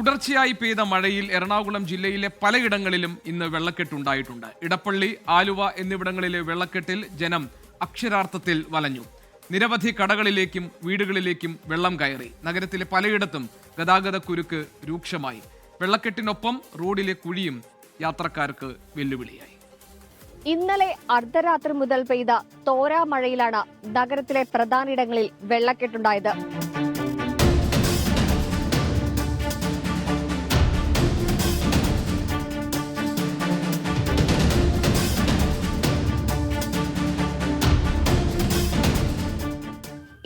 തുടർച്ചയായി പെയ്ത മഴയിൽ എറണാകുളം ജില്ലയിലെ പലയിടങ്ങളിലും ഇന്ന് വെള്ളക്കെട്ടുണ്ടായിട്ടുണ്ട്. ഇടപ്പള്ളി, ആലുവ എന്നിവിടങ്ങളിലെ വെള്ളക്കെട്ടിൽ ജനം അക്ഷരാർത്ഥത്തിൽ വലഞ്ഞു. നിരവധി കടകളിലേക്കും വീടുകളിലേക്കും വെള്ളം കയറി. നഗരത്തിലെ പലയിടത്തും ഗതാഗതക്കുരുക്ക് രൂക്ഷമായി. വെള്ളക്കെട്ടിനൊപ്പം റോഡിലെ കുഴിയും യാത്രക്കാർക്ക് വെല്ലുവിളിയായി. ഇന്നലെ അർദ്ധരാത്രി മുതൽ പെയ്ത തോരാ മഴയിലാണ് നഗരത്തിലെ പ്രധാനയിടങ്ങളിൽ വെള്ളക്കെട്ടുണ്ടായത്.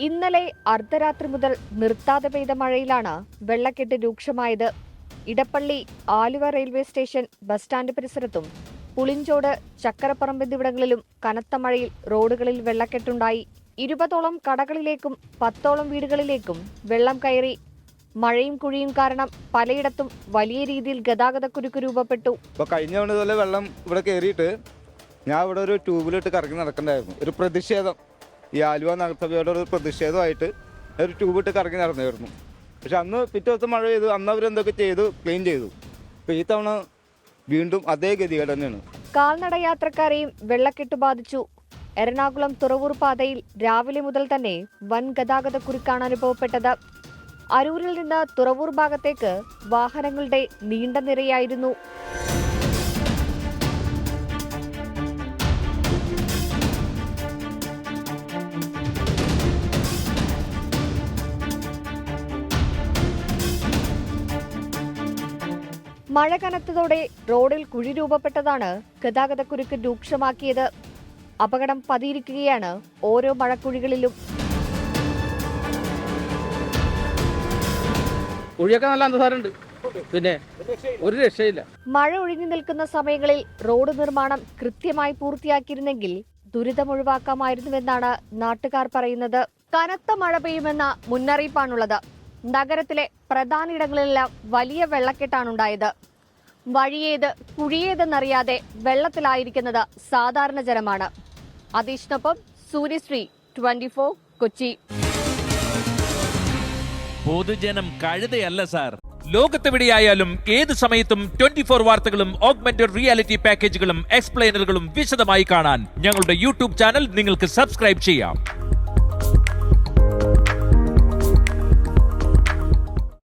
ഇന്നലെ അർദ്ധരാത്രി മുതൽ നിർത്താതെ പെയ്ത മഴയിലാണ് വെള്ളക്കെട്ട് രൂക്ഷമായത്. Edappally, Aluva railway station, bus stand പരിസരത്തും പുളിഞ്ചോട്, ചക്കരപ്പറമ്പ് എന്നിവിടങ്ങളിലും കനത്ത മഴയിൽ റോഡുകളിൽ വെള്ളക്കെട്ടുണ്ടായി. 20ഓളം കടകളിലേക്കും 10ഓളം വീടുകളിലേക്കും വെള്ളം കയറി. മഴയും കുഴിയും കാരണം പലയിടത്തും വലിയ രീതിയിൽ ഗതാഗതക്കുരുക്ക് രൂപപ്പെട്ടു. കഴിഞ്ഞ തവണ ഇതുപോലെ വെള്ളം ഇവിടെ കയറിയിട്ട് ഞാൻ ഇവിടെ ഒരു ട്യൂബിലിട്ട് കറങ്ങി നടക്കണ്ടായിരുന്നു. ഒരു പ്രതിഷേധം, ഈ ആലുവ നഗരസഭയുടെ ഒരു പ്രതിഷേധമായിട്ട് ഒരു ട്യൂബിട്ട് കറങ്ങി നടന്നായിരുന്നു. പക്ഷെ അന്ന് പിറ്റേ ദിവസം മഴ പെയ്തു. അന്ന് അവരെന്തൊക്കെ ചെയ്തു, ക്ലീൻ ചെയ്തു. അപ്പോൾ ഈ തവണ വീണ്ടും അതേ ഗതികേട് തന്നെയാണ്. കാൽനട യാത്രക്കാരെയും വെള്ളക്കെട്ട് ബാധിച്ചു. എറണാകുളം തുറവൂർ പാതയിൽ രാവിലെ മുതൽ തന്നെ വൻ ഗതാഗതക്കുരുക്കാണ് അനുഭവപ്പെട്ടത്. അരൂരിൽ നിന്ന് തുറവൂർ ഭാഗത്തേക്ക് വാഹനങ്ങളുടെ നീണ്ട നിരയായിരുന്നു. മഴ കനത്തതോടെ റോഡിൽ കുഴി രൂപപ്പെട്ടതാണ് ഗതാഗതക്കുരുക്ക് രൂക്ഷമാക്കിയത്. അപകടം പതിയിരിക്കുകയാണ് ഓരോ മഴക്കുഴികളിലും. കുഴിയൊക്കെ നല്ല അന്തസാരമുണ്ട്, പിന്നെ ഒരു രക്ഷയില്ല. മഴ ഒഴിഞ്ഞു നിൽക്കുന്ന സമയങ്ങളിൽ റോഡ് നിർമ്മാണം കൃത്യമായി പൂർത്തിയാക്കിയിരുന്നെങ്കിൽ ദുരിതം ഒഴിവാക്കാമായിരുന്നുവെന്നാണ് നാട്ടുകാർ പറയുന്നത്. കനത്ത മഴ പെയ്യുമെന്ന മുന്നറിയിപ്പാണുള്ളത്. നഗരത്തിലെ പ്രധാന ഇടങ്ങളിലെല്ലാം വലിയ വെള്ളക്കെട്ടാണുണ്ടായത്. വഴിയേത് കുഴിയേതെന്നറിയാതെ വെള്ളത്തിലായിരിക്കുന്നത് സാധാരണ ജനമാണ്. അതീഷിനൊപ്പം സൂര്യശ്രീ, 24 കൊച്ചി. പൊതുജനം കഴുതയല്ല സാർ. ലോകത്തെവിടെയായാലും ഏത് സമയത്തും 24 വാർത്തകളും ഓഗ്മെന്റഡ് റിയാലിറ്റി പാക്കേജുകളും എക്സ്പ്ലെയിനറുകളും വിശദമായി കാണാൻ ഞങ്ങളുടെ യൂട്യൂബ് ചാനൽ നിങ്ങൾക്ക് സബ്സ്ക്രൈബ് ചെയ്യാം.